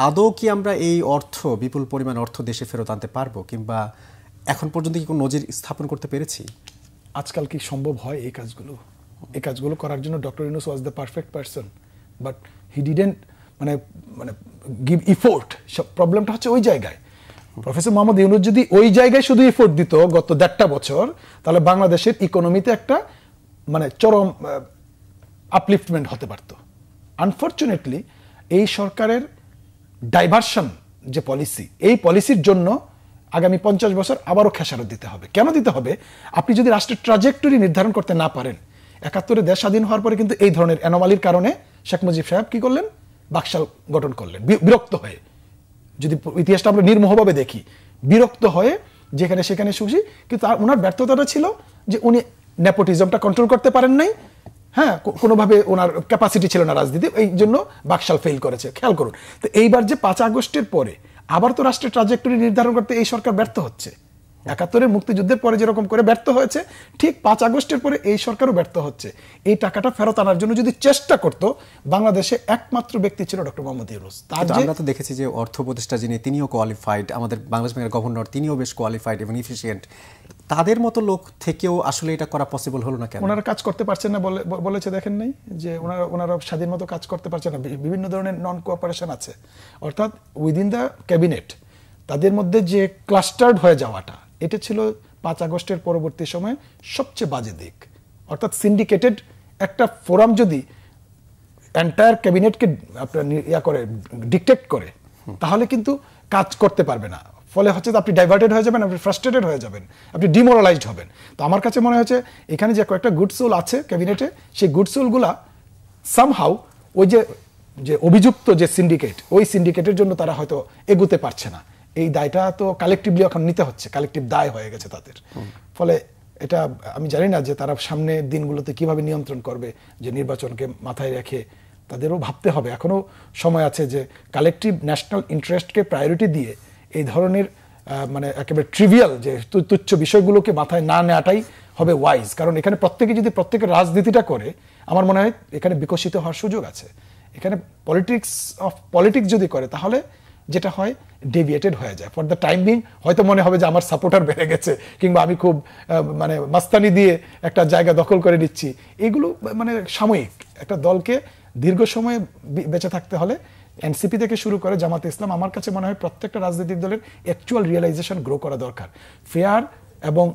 আদৌ কি আমরা এই অর্থ, বিপুল পরিমাণ অর্থ দেশে ফেরত আনতে পারবো, কিংবা এখন পর্যন্ত কি কোনো নজির স্থাপন করতে পেরেছি? আজকাল কি সম্ভব হয় এই কাজগুলো? এই কাজগুলো করার জন্য doctor Yunus was the perfect person, but he didn't মানে গিভ ইফোর্ট। প্রবলেমটা হচ্ছে ওই জায়গায়। প্রফেসর মোহাম্মদ ইউনূস যদি ওই জায়গায় শুধু এফোর্ট দিত গত 1.5 বছর, তাহলে বাংলাদেশের ইকোনমিতে একটা মানে চরম আপলিফটমেন্ট হতে পারত। আনফরচুনেটলি এই সরকারের ডাইভার্সন যে পলিসি, এই পলিসির জন্য আগামী 50 বছর আবারও খেসারত দিতে হবে। কেন দিতে হবে? আপনি যদি রাষ্ট্রের ট্রাজেক্টরি নির্ধারণ করতে না পারেন, 71-এ দেশ স্বাধীন হওয়ার পরে কিন্তু এই ধরনের অ্যানোমালির কারণে শেখ মুজিব সাহেব কি করলেন? বাকশাল গঠন করলেন বিরক্ত হয়ে। যদি ইতিহাসটা আমরা নির্মোহভাবে দেখি, বিরক্ত হয়ে যেখানে সেখানে খুশি, কিন্তু ওনার ব্যর্থতাটা ছিল যে উনি নেপোটিজমটা কন্ট্রোল করতে পারেন নাই। হ্যাঁ, কোনোভাবে ওনার ক্যাপাসিটি ছিল না রাজনীতি, এই জন্য বাকশাল ফেল করেছে। খেয়াল করুন তো এইবার যে 5 আগস্টের পরে আবার তো রাষ্ট্রের ট্রাজেক্টরি নির্ধারণ করতে এই সরকার ব্যর্থ হচ্ছে। 71-এর মুক্তিযুদ্ধের পরে যেরকম করে ব্যর্থ হয়েছে, ঠিক 5 আগস্টের পরে এই সরকারও ব্যর্থ হচ্ছে। এই টাকাটা ফেরত আনার জন্য যদি চেষ্টা করতো, বাংলাদেশে একমাত্র ব্যক্তি ছিল ডক্টর মোহাম্মদ ইউনূস। আমরা তো দেখেছি যে অর্থ উপদেষ্টা যিনি, তিনিও কোয়ালিফাইড, আমাদের বাংলাদেশ ব্যাংকের গভর্নর তিনিও বেশ কোয়ালিফাইড এবং ইফিশিয়েন্ট। তাদের মতো লোক থেকেও আসলে এটা করা পসিবল হলো না কেন? ওনারা কাজ করতে পারছেন না বলেছে, দেখেন নাই যে ওনারা স্বাধীন মতো কাজ করতে পারছেন না, বিভিন্ন ধরনের নন কোঅপারেশন আছে। অর্থাৎ উইদিন দ্য ক্যাবিনেট তাদের মধ্যে যে ক্লাস্টার্ড হয়ে যাওয়াটা, এটা ছিল 5 আগস্টের পরবর্তী সময়ে সবচেয়ে বাজে দিক। অর্থাৎ সিন্ডিকেটেড একটা ফোরাম যদি এন্টায়ার ক্যাবিনেটকে আপনার করে ডিকটেক্ট করে, তাহলে কিন্তু কাজ করতে পারবে না। ফলে হচ্ছে আপনি ডাইভার্টেড হয়ে যাবেন, আপনি ফ্রাস্ট্রেটেড হয়ে যাবেন, আপনি ডিমোরালাইজড হবেন। তো আমার কাছে মনে হচ্ছে এখানে যে কয়েকটা গুড সোল আছে ক্যাবিনেটে, সেই গুড সোলগুলা সামহাউ ওই যে অভিযুক্ত যে সিন্ডিকেট, ওই সিন্ডিকেটের জন্য তারা হয়তো এগুতে পারছে না। এই দায়টা তো কালেকটিভলি এখন নিতে হচ্ছে, কালেকটিভ দায় হয়ে গেছে তাদের। ফলে এটা আমি জানি না যে তারা সামনের দিনগুলোতে কিভাবে নিয়ন্ত্রণ করবে, যে নির্বাচনকে মাথায় রেখে তাদেরও ভাবতে হবে। এখনো সময় আছে যে কালেকটিভ ন্যাশনাল ইন্টারেস্টকে প্রায়োরিটি দিয়ে এই ধরনের মানে একেবারে ট্রিভিয়াল যে তুচ্ছ বিষয়গুলোকে মাথায় না নেওয়াটাই হবে ওয়াইজ। কারণ এখানে প্রত্যেকে যদি প্রত্যেকের রাজনীতিটা করে, আমার মনে হয় এখানে বিকশিত হওয়ার সুযোগ আছে। এখানে পলিটিক্স যদি করে, তাহলে যেটা হয় ডেভিয়েটেড হয়ে যায়। ফর দ্য টাইম বিং হয়তো মনে হবে যে আমার সাপোর্টার বেড়ে গেছে, কিংবা আমি খুব মানে মাস্তানি দিয়ে একটা জায়গা দখল করে নিচ্ছি। এগুলো মানে সাময়িক। একটা দলকে দীর্ঘ সময় বেঁচে থাকতে হলে এনসিপি থেকে শুরু করে জামাতে ইসলাম, আমার কাছে মনে হয় প্রত্যেকটা রাজনৈতিক দলের অ্যাকচুয়াল রিয়েলাইজেশন গ্রো করা দরকার। ফেয়ার এবং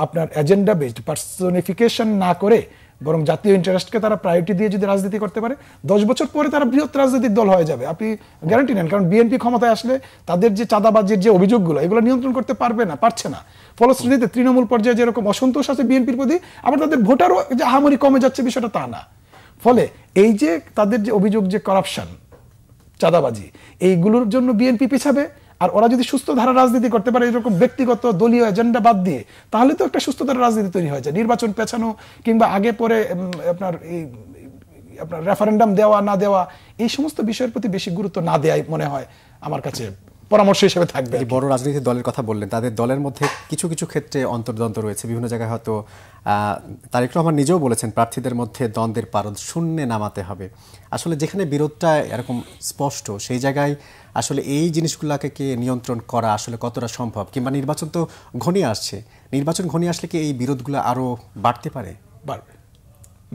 আপনার এজেন্ডা বেসড পার্সনিফিকেশন না করে, বরং জাতীয় ইন্টারেস্টকে তারা প্রায়োরিটি দিয়ে যদি রাজনীতি করতে পারে, 10 বছর পরে তারা বৃহৎ রাজনৈতিক দল হয়ে যাবে। আপনি গ্যারান্টি নেন। কারণ বিএনপি ক্ষমতায় আসলে তাদের যে চাঁদাবাজির যে অভিযোগগুলো, এগুলো নিয়ন্ত্রণ করতে পারছে না। ফলশ্রুতিতে তৃণমূল পর্যায়ে যেরকম অসন্তোষ আছে বিএনপির প্রতি, আবার তাদের ভোটারও যে আহামরি কমে যাচ্ছে বিষয়টা তা না। ফলে এই যে তাদের যে অভিযোগ যে করাপশন, চাঁদাবাজি, এইগুলোর জন্য বিএনপি পিছাবে। আর ওরা যদি সুস্থ ধারা রাজনীতি করতে পারে, এরকম ব্যক্তিগত দলীয় এজেন্ডা বাদ দিয়ে, তাহলে তো একটা সুস্থ ধারা রাজনীতি তৈরি হয়ে যায়। নির্বাচন পেছানো কিংবা আগে পরে আপনার রেফারেন্ডাম দেওয়া না দেওয়া, এই সমস্ত বিষয়ের প্রতি বেশি গুরুত্ব না দেওয়াই মনে হয় আমার কাছে পরামর্শ হিসেবে থাকবে। বড় রাজনৈতিক দলের কথা বললেন, তাদের দলের মধ্যে কিছু কিছু ক্ষেত্রে অন্তর্দ্বন্দ্ব রয়েছে। বিভিন্ন জায়গায় হয়তো তারেক রহমান নিজেও বলেছেন প্রার্থীদের মধ্যে দ্বন্দ্বের পারদ শূন্যে নামাতে হবে। আসলে যেখানে বিরোধটা এরকম স্পষ্ট, সেই জায়গায় আসলে এই জিনিসগুলোকে নিয়ন্ত্রণ করা আসলে কতটা সম্ভব? কিংবা নির্বাচন তো ঘনিয়ে আসছে, নির্বাচন ঘনিয়ে আসলে কি এই বিরোধগুলো আরও বাড়তে পারে?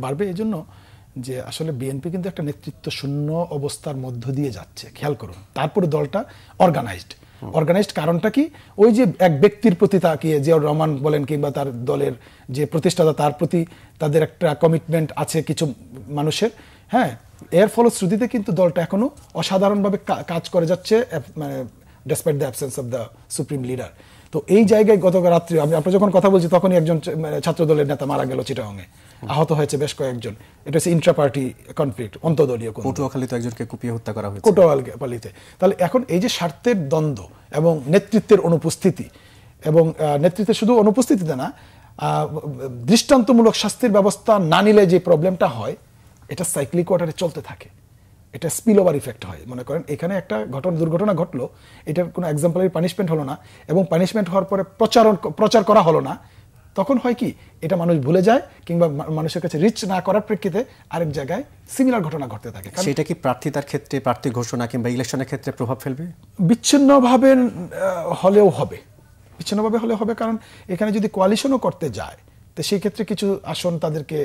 বাড়বে এই জন্য যে আসলে বিএনপি কিন্তু একটা নেতৃত্ব শূন্য অবস্থার মধ্য দিয়ে যাচ্ছে। খেয়াল করুন, তারপরে দলটা অর্গানাইজড কারণটা কি? ওই যে এক ব্যক্তির প্রতি তাকিয়ে, জিয়াউর রহমান বলেন কিংবা তার দলের যে প্রতিষ্ঠাতা, তার প্রতি তাদের একটা কমিটমেন্ট আছে কিছু মানুষের। হ্যাঁ, এর ফলশ্রুতিতে কিন্তু দলটা এখনো অসাধারণভাবে কাজ করে যাচ্ছে, মানে despite the absence of the supreme leader. তো এই জায়গায় গতকাল রাত্রে আমরা যখন কথা বলছি, তখনই একজন ছাত্র দলের নেতা মারা গেল চিটাগাংয়ে, আহত হয়েছে বেশ কয়েকজন। এটা হচ্ছে ইন্ট্রা পার্টি কনফ্লিক্ট, অন্তদলীয়। পটুয়াখালীতে একজনকে কুপিয়ে হত্যা করা হয়েছে, পটুয়াখালীতে। তাহলে এখন এই যে স্বার্থের দ্বন্দ্ব এবং নেতৃত্বের অনুপস্থিতি, এবং নেতৃত্বের শুধু অনুপস্থিতিতে না, দৃষ্টান্তমূলক শাস্তির ব্যবস্থা না নিলে যে প্রবলেমটা হয়, এটা সাইক্লিক ওয়াটারে চলতে থাকে। এটা স্পিল ওভার ইফেক্ট হয়। মনে করেন এখানে একটা দুর্ঘটনা ঘটলো, এটার কোনো এক্সাম্পলারি পানিশমেন্ট হলো না, এবং পানিশমেন্ট হওয়ার পরে প্রচার করা হলো না, তখন হয় কি, এটা মানুষ ভুলে যায়, কিংবা মানুষের কাছে রিচ না করার প্রেক্ষিতে আরেক জায়গায় সিমিলার ঘটনা ঘটতে থাকে। সেটা কি প্রার্থিতার ক্ষেত্রে, প্রার্থী ঘোষণা কিংবা ইলেকশনের ক্ষেত্রে প্রভাব ফেলবে? বিচ্ছিন্নভাবে হলেও হবে, কারণ এখানে যদি কোয়ালিশনও করতে যায়, তো সেই ক্ষেত্রে কিছু আসন তাদেরকে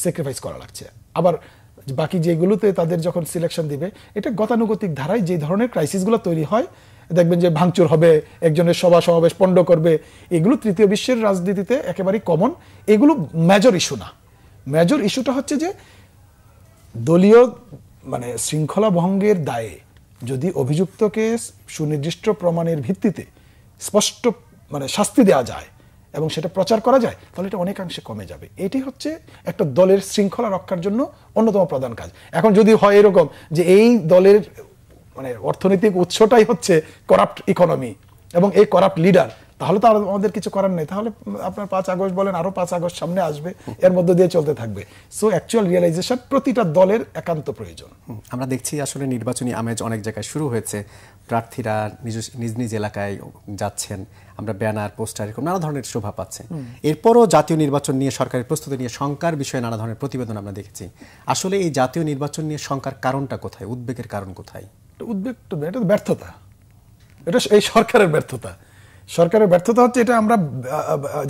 স্যাক্রিফাইস করা লাগছে। আবার বাকি যেগুলোতে তাদের যখন সিলেকশন দিবে, এটা গতানুগতিক ধারায় যে ধরনের ক্রাইসিসগুলো তৈরি হয়, দেখবেন যে ভাঙচুর হবে, একজনের সমাবেশ পণ্ড করবে, এগুলো তৃতীয় বিশ্বের রাজনীতিতে একেবারেই কমন। এগুলো মেজর ইস্যু না। মেজর ইস্যুটা হচ্ছে যে দলীয় মানে শৃঙ্খলা ভঙ্গের দায়ে যদি অভিযুক্তকে সুনির্দিষ্ট প্রমাণের ভিত্তিতে স্পষ্ট মানে শাস্তি দেওয়া যায় এবং সেটা প্রচার করা যায়, তাহলে এটা অনেকাংশে কমে যাবে। এটি হচ্ছে একটা দলের শৃঙ্খলা রক্ষার জন্য অন্যতম প্রধান কাজ। এখন যদি হয় এরকম যে এই দলের মানে অর্থনৈতিক উৎসটাই হচ্ছে করাপ্ট ইকোনমি এবং এই করাপ্ট লিডার, তাহলে তো আর আমাদের কিছু করার নেই, তাহলে আপনার 5 আগস্ট বলেন, আরো 5 আগস্ট সামনে আসবে, এর মধ্যে দিয়ে চলতে থাকবে। সো অ্যাকচুয়াল রিয়েলাইজেশন প্রতিটা দলের একান্ত প্রয়োজন। আমরা দেখছি আসলে নির্বাচনী আমেজ অনেক জায়গায় শুরু হয়েছে, প্রার্থীরা নিজ নিজ এলাকায় যাচ্ছেন, আমরা ব্যানার পোস্টার এরকম নানা ধরনের শোভা পাচ্ছে। এরপরও জাতীয় নির্বাচন নিয়ে সরকারের প্রস্তুতি নিয়ে শঙ্কার বিষয়ে নানা ধরনের প্রতিবেদন আমরা দেখেছি। আসলে এই জাতীয় নির্বাচন নিয়ে শঙ্কার কারণটা কোথায়, উদ্বেগের কারণ কোথায়? উদ্বেগ তো এটা ব্যর্থতা, এটা এই সরকারের ব্যর্থতা। সরকারের ব্যর্থতা হচ্ছে, এটা আমরা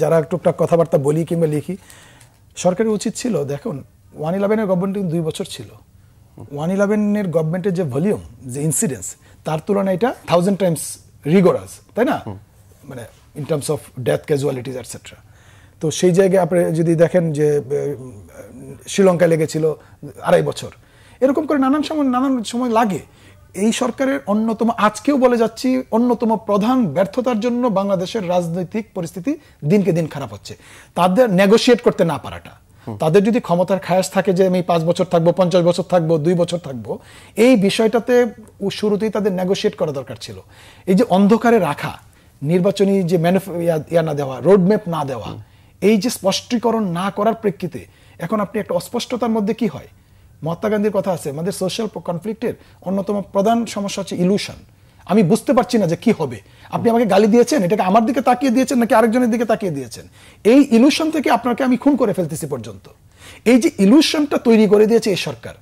যারা টুকটাক কথাবার্তা বলি কিংবা লিখি, সরকারের উচিত ছিল, দেখুন 111-এর গভর্নমেন্ট 2 বছর ছিল, 111-এর গভর্নমেন্টের যে ভলিউম, যে ইনসিডেন্স, তার তুলনায় এটা 1000 টাইমস রিগোরাস, তাই না? মানে in terms of death, casualties etcetera. তো সেই জায়গায় আপনি যদি দেখেন যে শ্রীলঙ্কায় লেগেছিল 2.5 বছর, এরকম করে নানান সময় লাগে। এই সরকারের অন্যতম, আজকেও বলে যাচ্ছি, অন্যতম প্রধান ব্যর্থতার জন্য বাংলাদেশের রাজনৈতিক পরিস্থিতি দিনকে দিন খারাপ হচ্ছে। তাদের নেগোশিয়েট করতে না পারাটা, তাদের যদি ক্ষমতার খায়াস থাকে যে আমি 5 বছর থাকবো, 50 বছর থাকবো, 2 বছর থাকবো, এই বিষয়টাতে শুরুতেই তাদের নেগোশিয়েট করা দরকার ছিল। এই যে অন্ধকারে রাখা, নির্বাচনী যে না দেওয়া, রোডম্যাপ না দেওয়া, এই যে স্পষ্টীকরণ না করার প্রেক্ষিতে এখন আপনি একটা অস্পষ্টতার মধ্যে কি হয়, মহাত্মা গান্ধীর কথা আছে, আমাদের সোশ্যাল কনফ্লিক্টের অন্যতম প্রধান সমস্যা হচ্ছে ইলুশন। আমি বুঝতে পারছি না যে কি হবে, আপনি আমাকে গালি দিয়েছেন, এটাকে আমার দিকে তাকিয়ে দিয়েছেন নাকি আরেকজনের দিকে তাকিয়ে দিয়েছেন, এই ইলুশন থেকে আপনাকে আমি খুন করে ফেলতেছি পর্যন্ত। এই যে ইলুশনটা তৈরি করে দিয়েছে এই সরকার,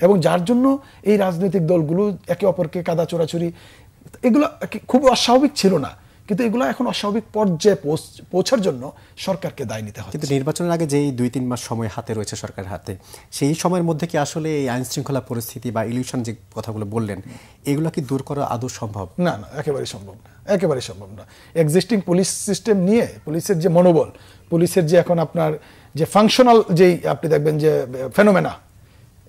এবং যার জন্য এই রাজনৈতিক দলগুলো একে অপরকে কাদা চোরাচুরি, এগুলো খুব অস্বাভাবিক ছিল না, কিন্তু এগুলো এখন অস্বাভাবিক পর্যায়ে পৌঁছার জন্য সরকারকে দায় নিতে হবে। কিন্তু নির্বাচনের আগে যেই 2-3 মাস সময় হাতে রয়েছে সরকারের হাতে, সেই সময়ের মধ্যে কি আসলে এই আইন শৃঙ্খলা পরিস্থিতি বা ইলিউশন যে কথাগুলো বললেন, এগুলো কি দূর করা আদৌ সম্ভব? না, একেবারেই সম্ভব না, একেবারেই সম্ভব না। এক্সিস্টিং পুলিশ সিস্টেম নিয়ে, পুলিশের যে মনোবল, পুলিশের যে এখন আপনার যে ফাংশনাল, যেই আপনি দেখবেন যে ফেনোমেনা,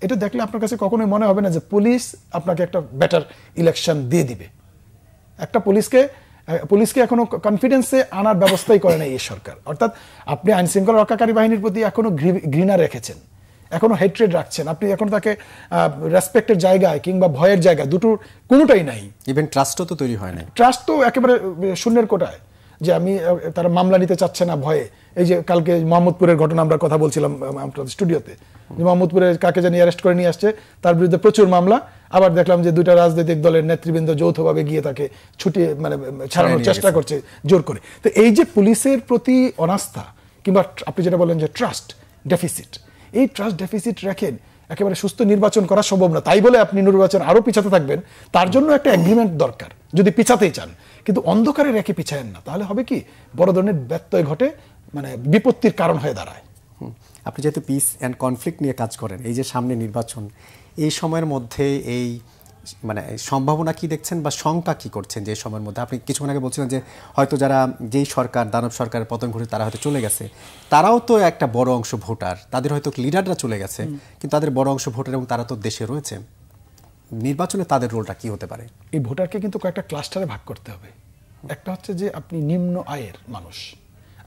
এটা দেখলে আপনার কাছে কখনোই মনে হবে না যে পুলিশ আপনাকে একটা বেটার ইলেকশন দিয়ে দিবে। একটা পুলিশকে এখনো কনফিডেন্সে আনার ব্যবস্থাই করে না এই সরকার। অর্থাৎ আপনি আইন শৃঙ্খলা রক্ষাকারী বাহিনীর প্রতি এখনো ঘৃণা রেখেছেন, এখনো হেট্রেড রাখছেন, আপনি এখন তাকে রেসপেক্টের জায়গায় কিংবা ভয়ের জায়গায় দুটোর কোনোটাই নাই। ইভেন ট্রাস্টও তো তৈরি হয় না, ট্রাস্ট তো একেবারে শূন্যের কোটায়, যে আমি তারা মামলা নিতে চাচ্ছে না ভয়ে। এই যে কালকে মোহাম্মদপুরের ঘটনা আমরা কথা বলছিলাম আপনাদের স্টুডিওতে, যে মোহাম্মদপুরে কাকে জানি অ্যারেস্ট করে নিয়ে আসছে, তার বিরুদ্ধে প্রচুর মামলা। আবার দেখলাম যে 2টা রাজনৈতিক দলের নেতৃবৃন্দ যৌথভাবে গিয়ে তাকে ছুটিয়ে ছাড়ানোর চেষ্টা করছে জোর করে। তো এই যে পুলিশের প্রতি অনাস্থা, কিংবা আপনি যেটা বলেন যে ট্রাস্ট ডেফিসিট, এই ট্রাস্ট ডেফিসিট রাখেন, একেবারে সুস্থ নির্বাচন করা সম্ভব না। তাই বলে আপনি নির্বাচন আরো পিছাতে থাকবেন, তার জন্য একটা এগ্রিমেন্ট দরকার যদি পিছাতেই চান, কিন্তু অন্ধকারে রেখে পিছায়েন না, তাহলে হবে কি বড় ধরনের ব্যত্যয় ঘটে, মানে বিপত্তির কারণ হয়ে দাঁড়ায়। আপনি যেহেতু পিস অ্যান্ড কনফ্লিক্ট নিয়ে কাজ করেন, এই যে সামনে নির্বাচন, এই সময়ের মধ্যে এই মানে সম্ভাবনা কি দেখছেন বা শঙ্কা কি করছেন যে সময়ের মধ্যে? আপনি কিছুক্ষণ আগে বলছিলেন যে হয়তো যারা যেই সরকার, দানব সরকারের পতন ঘটে তারা হয়তো চলে গেছে, তারাও তো একটা বড় অংশ ভোটার, তাদের হয়তো লিডাররা চলে গেছে, কিন্তু তাদের বড় অংশ ভোটার এবং তারা তো দেশে রয়েছে। নির্বাচনে তাদের রোলটা কি হতে পারে? এই ভোটারকে কিন্তু কয়েকটা ক্লাস্টারে ভাগ করতে হবে। একটা হচ্ছে যে আপনি নিম্ন আয়ের মানুষ,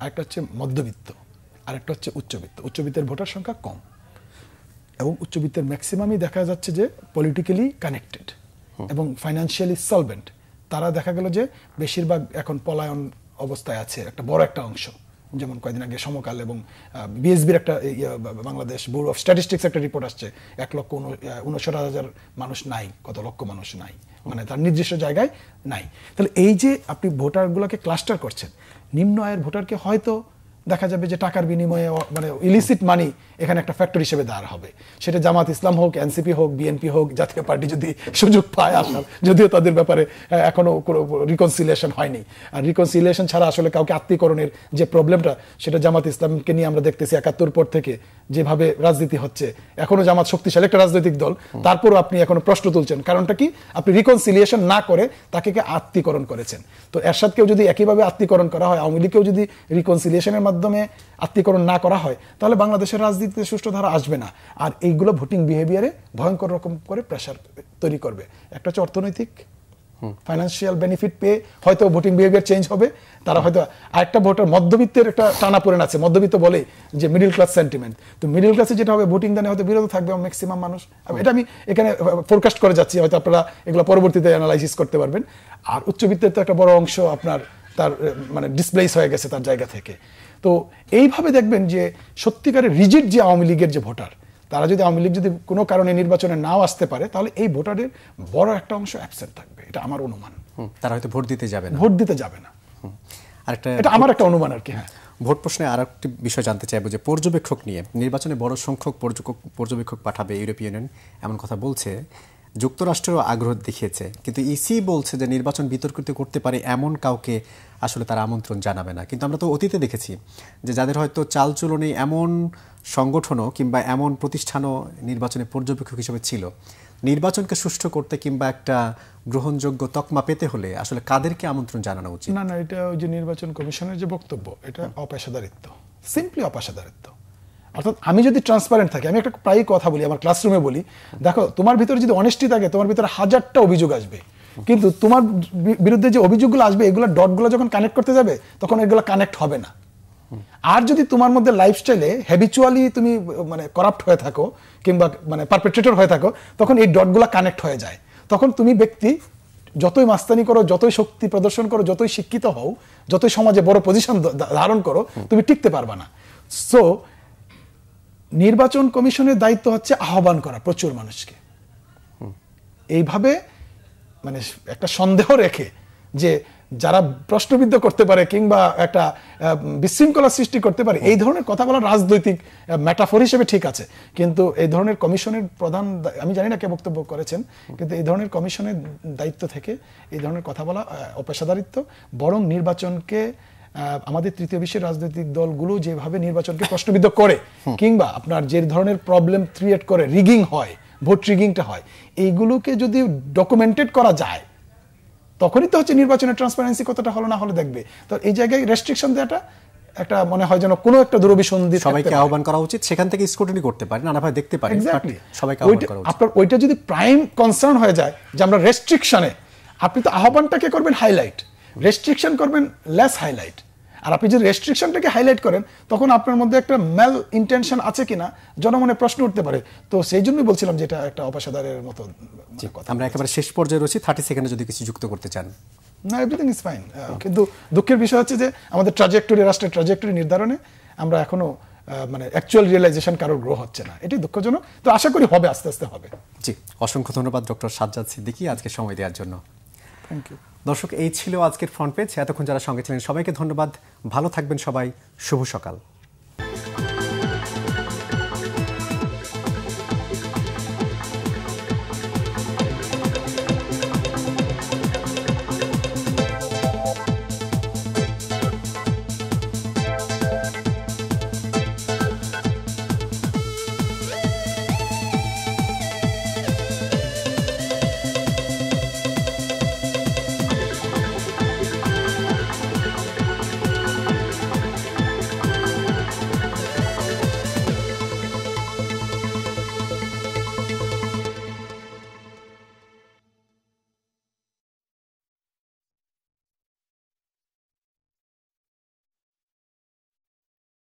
আরেকটা হচ্ছে মধ্যবিত্ত, আরেকটা হচ্ছে উচ্চবিত্ত। উচ্চবিত্তের ভোটার সংখ্যা কম, এবং উচ্চবিত্তের ম্যাক্সিমামই দেখা যাচ্ছে যে পলিটিক্যালি কানেক্টেড এবং ফাইন্যান্সিয়ালি সলভেন্ট। তারা দেখা গেল যে বেশিরভাগ এখন পলায়ন অবস্থায় আছে, একটা বড় একটা অংশ। যেমন কয়েকদিন আগে সমকাল এবং বিএসবির একটা বাংলাদেশ ব্যুরো অফ স্ট্যাটিস্টিক্স একটা রিপোর্ট আসছে, 1,59,000 মানুষ নাই, কত লক্ষ মানুষ নাই, মানে তার নির্দিষ্ট জায়গায় নাই। তাহলে এই যে আপনি ভোটারগুলোকে ক্লাস্টার করছেন, নিম্ন আয়ের ভোটারকে হয়তো দেখা যাবে যে টাকার বিনিময়ে, মানে ইলিসিট মানি এখানে একটা ফ্যাক্টর হিসেবে দাঁড় হবে। সেটা জামাত ইসলাম হোক, এনসিপি হোক, বিএনপি হোক, জাতীয় পার্টি যদি সুযোগ পায় আসার, যদিও তাদের ব্যাপারে এখনো রিকনসিলিয়েশন হয়নি। আর রিকনসিলিয়েশন ছাড়া আসলে কাউকে আত্মীকরণের যে প্রবলেমটা, সেটা জামাত ইসলামকে নিয়ে আমরা দেখতেছি 71 পর থেকে যেভাবে রাজনীতি হচ্ছে, এখনো জামাত শক্তিশালী একটা রাজনৈতিক দল, তারপরও আপনি এখনো প্রশ্ন তুলছেন। কারণটা কি? আপনি রিকনসিলিয়েশন না করে তাকে আত্মীকরণ করেছেন। তো এরশাদকেও যদি একইভাবে আত্মীকরণ করা হয়, আওয়ামী লীগকেও যদি রিকনসিলিয়েশনের মাধ্যমে আত্মীকরণ না করা হয়, তাহলে বাংলাদেশের রাজনীতিতে সুষ্ঠু ধারা আসবে না। আর এইগুলো ভোটিং বিহেভিয়ারে ভয়ঙ্কর রকম করে প্রেশার তৈরি করবে। একটা হচ্ছে অর্থনৈতিক ফাইন্যান্সিয়াল বেনিফিট পেয়ে হয়তো ভোটিং বিহেভিয়ার চেঞ্জ হবে, তারা হয়তো। আরেকটা ভোটার মধ্যবিত্তের একটা টানা পড়েন আছে, মধ্যবিত্ত বলে যে মিডল ক্লাস সেন্টিমেন্ট। তো মিডল ক্লাসে যেটা হবে, ভোটিং দানে হয়তো বিরত থাকবে ম্যাক্সিমাম মানুষ। এটা আমি এখানে ফোরকাস্ট করে যাচ্ছি, হয়তো আপনারা এগুলো পরবর্তীতে অ্যানালাইসিস করতে পারবেন। আর উচ্চবিত্তের তো একটা বড় অংশ আপনার তার মানে ডিসপ্লেস হয়ে গেছে তার জায়গা থেকে। তো এইভাবে দেখবেন যে সত্যিকারের রিজিড যে আওয়ামী লীগের যে ভোটার, তারা যদি আওয়ামী লীগ যদি কোনো কারণে নির্বাচনে নাও আসতে পারে, তাহলে এই ভোটারের বড় একটা অংশ অ্যাবসেন্ট থাকবে, এটা আমার অনুমান। তারা হয়তো ভোট দিতে যাবে না। এটা আমার একটা অনুমান আর কি। হ্যাঁ, ভোট প্রশ্নে আর একটি বিষয় জানতে চাইবো যে পর্যবেক্ষক নিয়ে, নির্বাচনে বড় সংখ্যক পর্যবেক্ষক পাঠাবে ইউরোপীয় ইউনিয়ন, এমন কথা বলছে। যুক্তরাষ্ট্র আগ্রহ দেখিয়েছে, কিন্তু ইসি বলছে যে নির্বাচন বিতর্কিত করতে পারে এমন কাউকে আসলে তারা আমন্ত্রণ জানাবে না। কিন্তু আমরা তো অতীতে দেখেছি যে যাদের হয়তো চালচুলো নেই এমন সংগঠনও কিংবা এমন প্রতিষ্ঠানও নির্বাচনে পর্যবেক্ষক হিসেবে ছিল। নির্বাচনকে সুষ্ঠু করতে কিংবা একটা গ্রহণযোগ্য তকমা পেতে হলে আসলে কাদেরকে আমন্ত্রণ জানানো উচিত? না, এটা ওই যে নির্বাচন কমিশনের যে বক্তব্য, এটা অপেশাদারিত্ব, সিম্পলি অপেশাদারিত্ব। অর্থাৎ আমি যদি ট্রান্সপারেন্ট থাকি, আমি একটা প্রায়ই কথা বলি, আমার ক্লাসরুমে বলি, দেখো তোমার ভিতরে যদি অনেস্টি থাকে, তোমার ভিতরে 1000টা অভিযোগ আসবে, কিন্তু তোমার বিরুদ্ধে যে অভিযোগগুলো আসবে, এগুলো ডটগুলো যখন কানেক্ট করতে যাবে, তখন এগুলো কানেক্ট হবে না। আর যদি তোমার মধ্যে লাইফস্টাইলে হ্যাবিচুয়ালি তুমি মানে করাপ্ট হয়ে থাকো কিংবা মানে পারপেট্রেটর হয়ে থাকো, তখন এই ডটগুলো কানেক্ট হয়ে যায়। তখন তুমি ব্যক্তি যতই মাস্তানি করো, যতই শক্তি প্রদর্শন করো, যতই শিক্ষিত হও, যতই সমাজে বড় পজিশন ধারণ করো, তুমি টিকতে পারবা না। সো নির্বাচন কমিশনের দায়িত্ব হচ্ছে আহ্বান করা প্রচুর মানুষকে, এইভাবে মানে একটা সন্দেহ রেখে যে যারা প্রশ্নবিদ্ধ করতে পারে কিংবা একটা বিশৃঙ্খলা সৃষ্টি করতে পারে, এই ধরনের কথা বলা রাজনৈতিক মেটাফোর হিসেবে ঠিক আছে, কিন্তু এই ধরনের কমিশনের প্রধান, আমি জানি না কে বক্তব্য করেছেন, কিন্তু এই ধরনের কমিশনের দায়িত্ব থেকে এই ধরনের কথা বলা অপেশাদারিত্ব। বরং নির্বাচনকে আমাদের তৃতীয় বিশ্বের রাজনৈতিক দলগুলো যেভাবে নির্বাচনকে প্রশ্নবিদ্ধ করে কিংবা আপনার যে ধরনের প্রবলেম ক্রিয়েট করে, রিগিং হয়, ভোট রিগিংটা হয়, এইগুলোকে যদি ডকুমেন্টেড করা যায়, তখনই তো হচ্ছে নির্বাচনের ট্রান্সপারেন্সি কতটা হলো না হলে দেখবে। তো এই জায়গায় রেস্ট্রিকশন দেওয়াটা একটা মনে হয় যেন কোনো একটা দুরভিসন্ধি, সবাইকে আহ্বান করা উচিত, সেখান থেকে স্ক্রুটিনি করতে পারে, নানাভাবে দেখতে পারে, সবাইকে আহ্বান করা উচিত। আপনার ওইটা যদি প্রাইম কনসার্ন হয়ে যায় যে আমরা রেস্ট্রিকশনে, আপনি তো আহ্বানটাকে করবেন হাইলাইট, রেস্ট্রিকশন করবেন লেস হাইলাইট। আর আপনি যদি রেস্ট্রিকশনটাকে হাইলাইট করেন, তখন আপনার মধ্যে একটা ম্যাল ইন্টেনশন আছে কিনা জনমনে প্রশ্ন উঠতে পারে। তো সেই জন্যই বলছিলাম যে এটা একটা অপেশাদারের মতো কথা। আমরা একেবারে শেষ পর্যায়ে রয়েছি, 30 সেকেন্ডে যদি কিছু যুক্ত করতে চান। না, এভরিথিং ইজ ফাইন, কিন্তু দুঃখের বিষয় হচ্ছে যে আমাদের ট্রাজেক্টরি, রাষ্ট্রের ট্রাজেক্টরি নির্ধারণে আমরা এখনো মানে অ্যাকচুয়াল রিয়েলাইজেশন কারোর গ্রো হচ্ছে না, এটাই দুঃখজনক। তো আশা করি হবে, আস্তে আস্তে হবে। জি, অসংখ্য ধন্যবাদ ডক্টর সাজ্জাদ সিদ্দিকী আজকে সময় দেওয়ার জন্য। Thank you. দর্শক, এই ছিল আজকের ফ্রন্ট পেজ। এতক্ষণ যারা সঙ্গে ছিলেন সবাইকে ধন্যবাদ। ভালো থাকবেন সবাই, শুভ সকাল।